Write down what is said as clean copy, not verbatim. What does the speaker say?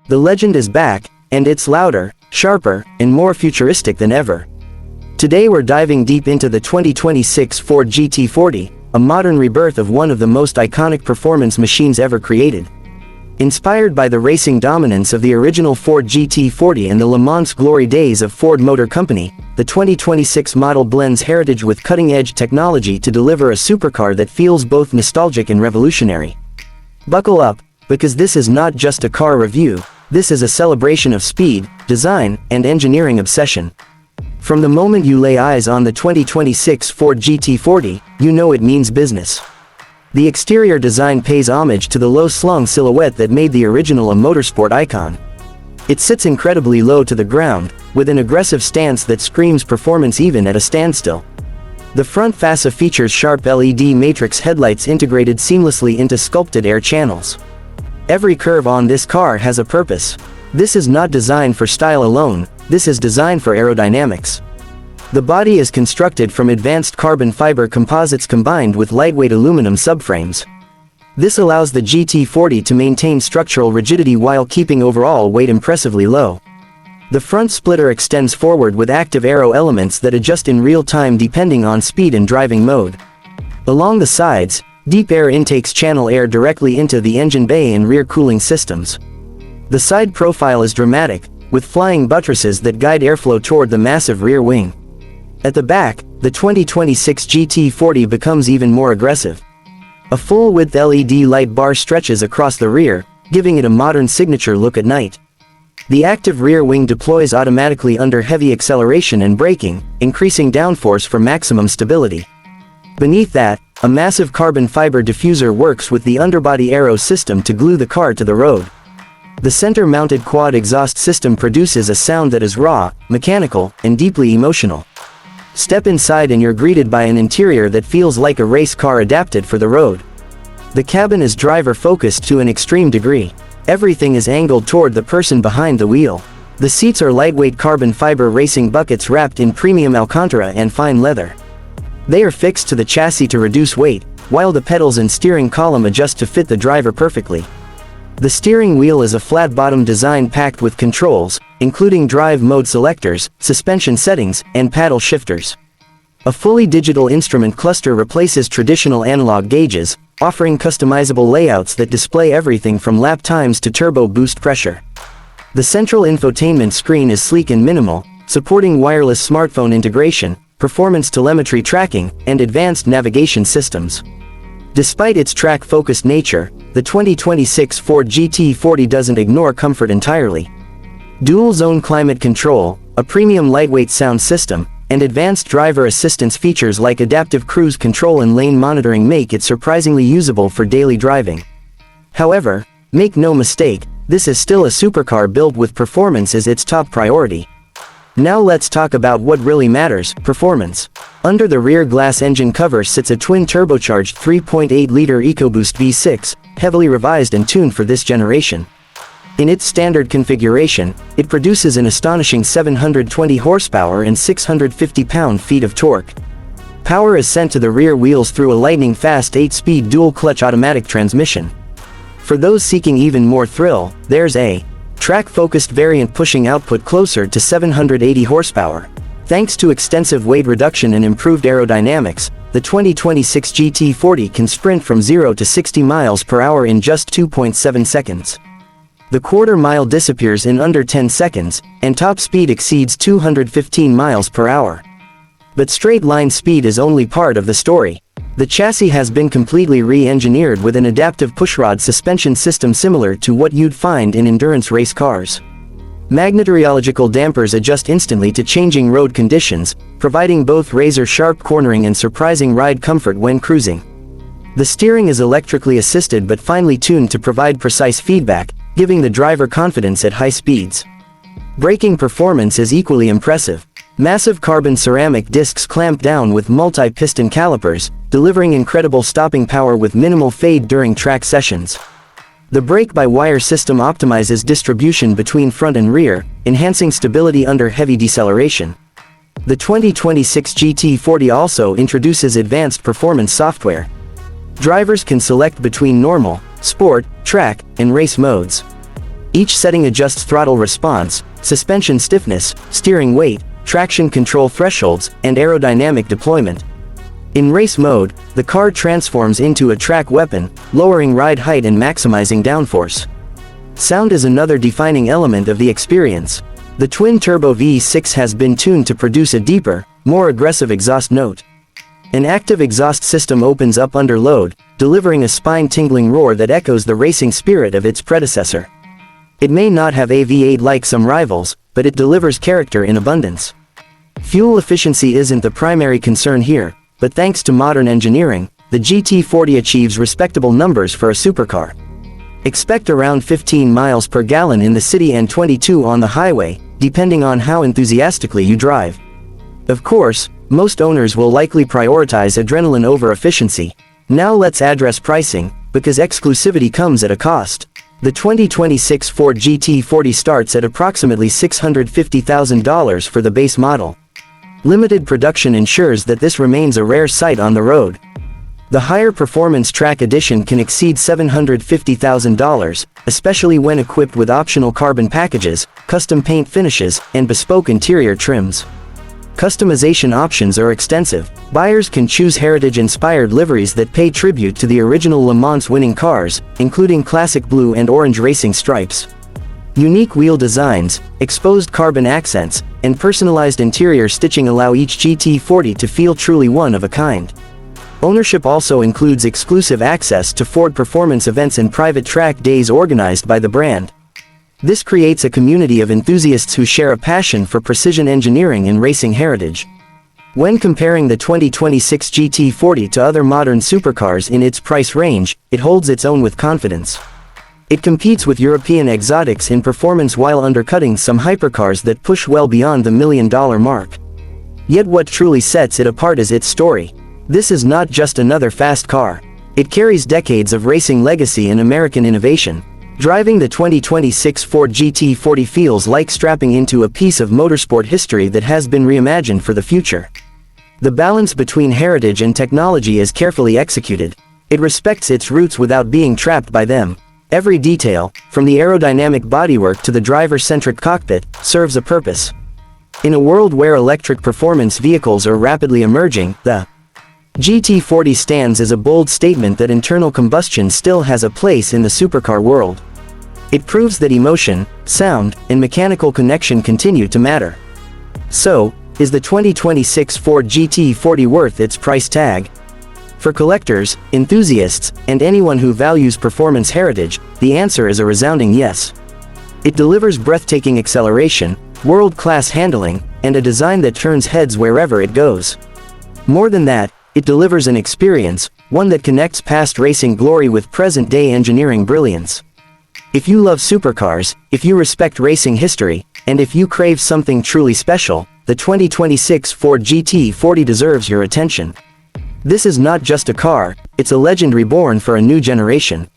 The legend is back, and it's louder, sharper, and more futuristic than ever. Today we're diving deep into the 2026 Ford GT40, a modern rebirth of one of the most iconic performance machines ever created. Inspired by the racing dominance of the original Ford GT40 and the Le Mans glory days of Ford Motor Company, the 2026 model blends heritage with cutting-edge technology to deliver a supercar that feels both nostalgic and revolutionary. Buckle up, because this is not just a car review, this is a celebration of speed, design, and engineering obsession. From the moment you lay eyes on the 2026 Ford GT40, you know it means business. The exterior design pays homage to the low-slung silhouette that made the original a motorsport icon. It sits incredibly low to the ground, with an aggressive stance that screams performance even at a standstill. The front fascia features sharp LED matrix headlights integrated seamlessly into sculpted air channels. Every curve on this car has a purpose. This is not designed for style alone, this is designed for aerodynamics. The body is constructed from advanced carbon fiber composites combined with lightweight aluminum subframes. This allows the GT40 to maintain structural rigidity while keeping overall weight impressively low. The front splitter extends forward with active aero elements that adjust in real time depending on speed and driving mode. Along the sides, deep air intakes channel air directly into the engine bay and rear cooling systems. The side profile is dramatic, with flying buttresses that guide airflow toward the massive rear wing. At the back, the 2026 GT40 becomes even more aggressive. A full-width LED light bar stretches across the rear, giving it a modern signature look at night. The active rear wing deploys automatically under heavy acceleration and braking, increasing downforce for maximum stability. Beneath that, a massive carbon fiber diffuser works with the underbody aero system to glue the car to the road. The center-mounted quad exhaust system produces a sound that is raw, mechanical, and deeply emotional. Step inside and you're greeted by an interior that feels like a race car adapted for the road. The cabin is driver-focused to an extreme degree. Everything is angled toward the person behind the wheel. The seats are lightweight carbon fiber racing buckets wrapped in premium Alcantara and fine leather. They are fixed to the chassis to reduce weight, while the pedals and steering column adjust to fit the driver perfectly. The steering wheel is a flat-bottom design packed with controls, including drive mode selectors, suspension settings, and paddle shifters. A fully digital instrument cluster replaces traditional analog gauges, offering customizable layouts that display everything from lap times to turbo boost pressure. The central infotainment screen is sleek and minimal, supporting wireless smartphone integration, performance telemetry tracking, and advanced navigation systems. Despite its track-focused nature, the 2026 Ford GT40 doesn't ignore comfort entirely. Dual-zone climate control, a premium lightweight sound system, and advanced driver assistance features like adaptive cruise control and lane monitoring make it surprisingly usable for daily driving. However, make no mistake, this is still a supercar built with performance as its top priority. Now let's talk about what really matters, performance. Under the rear glass engine cover sits a twin-turbocharged 3.8-liter EcoBoost V6, heavily revised and tuned for this generation. In its standard configuration, it produces an astonishing 720 horsepower and 650 pound-feet of torque. Power is sent to the rear wheels through a lightning-fast 8-speed dual-clutch automatic transmission. For those seeking even more thrill, there's a track-focused variant pushing output closer to 780 horsepower. Thanks to extensive weight reduction and improved aerodynamics, the 2026 GT40 can sprint from 0 to 60 miles per hour in just 2.7 seconds. The quarter-mile disappears in under 10 seconds, and top speed exceeds 215 miles per hour. But straight-line speed is only part of the story. The chassis has been completely re-engineered with an adaptive pushrod suspension system similar to what you'd find in endurance race cars. Magnetorological dampers adjust instantly to changing road conditions, providing both razor-sharp cornering and surprising ride comfort when cruising. The steering is electrically assisted but finely tuned to provide precise feedback, giving the driver confidence at high speeds. Braking performance is equally impressive. Massive carbon ceramic discs clamp down with multi-piston calipers, delivering incredible stopping power with minimal fade during track sessions. The brake-by-wire system optimizes distribution between front and rear, enhancing stability under heavy deceleration. The 2026 GT40 also introduces advanced performance software. Drivers can select between normal, sport, track, and race modes. Each setting adjusts throttle response, suspension stiffness, steering weight, traction control thresholds, and aerodynamic deployment. In race mode, the car transforms into a track weapon, lowering ride height and maximizing downforce. Sound is another defining element of the experience. The twin-turbo V6 has been tuned to produce a deeper, more aggressive exhaust note. An active exhaust system opens up under load, delivering a spine-tingling roar that echoes the racing spirit of its predecessor. It may not have a V8 like some rivals, but it delivers character in abundance. Fuel efficiency isn't the primary concern here, but thanks to modern engineering, the GT40 achieves respectable numbers for a supercar. Expect around 15 miles per gallon in the city and 22 on the highway, depending on how enthusiastically you drive. Of course, most owners will likely prioritize adrenaline over efficiency. Now let's address pricing, because exclusivity comes at a cost. The 2026 Ford GT40 starts at approximately $650,000 for the base model. Limited production ensures that this remains a rare sight on the road. The higher performance track edition can exceed $750,000, especially when equipped with optional carbon packages, custom paint finishes, and bespoke interior trims. Customization options are extensive. Buyers can choose heritage-inspired liveries that pay tribute to the original Le Mans winning cars, including classic blue and orange racing stripes. Unique wheel designs, exposed carbon accents, and personalized interior stitching allow each GT40 to feel truly one of a kind. Ownership also includes exclusive access to Ford performance events and private track days organized by the brand. This creates a community of enthusiasts who share a passion for precision engineering and racing heritage. When comparing the 2026 GT40 to other modern supercars in its price range, it holds its own with confidence. It competes with European exotics in performance while undercutting some hypercars that push well beyond the $1 million mark. Yet what truly sets it apart is its story. This is not just another fast car. It carries decades of racing legacy and American innovation. Driving the 2026 Ford GT40 feels like strapping into a piece of motorsport history that has been reimagined for the future. The balance between heritage and technology is carefully executed. It respects its roots without being trapped by them. Every detail, from the aerodynamic bodywork to the driver-centric cockpit, serves a purpose. In a world where electric performance vehicles are rapidly emerging, the GT40 stands as a bold statement that internal combustion still has a place in the supercar world. It proves that emotion, sound, and mechanical connection continue to matter. So, is the 2026 Ford GT40 worth its price tag? For collectors, enthusiasts, and anyone who values performance heritage, the answer is a resounding yes. It delivers breathtaking acceleration, world-class handling, and a design that turns heads wherever it goes. More than that, it delivers an experience, one that connects past racing glory with present-day engineering brilliance. If you love supercars, if you respect racing history, and if you crave something truly special, the 2026 Ford GT40 deserves your attention. This is not just a car, it's a legend reborn for a new generation.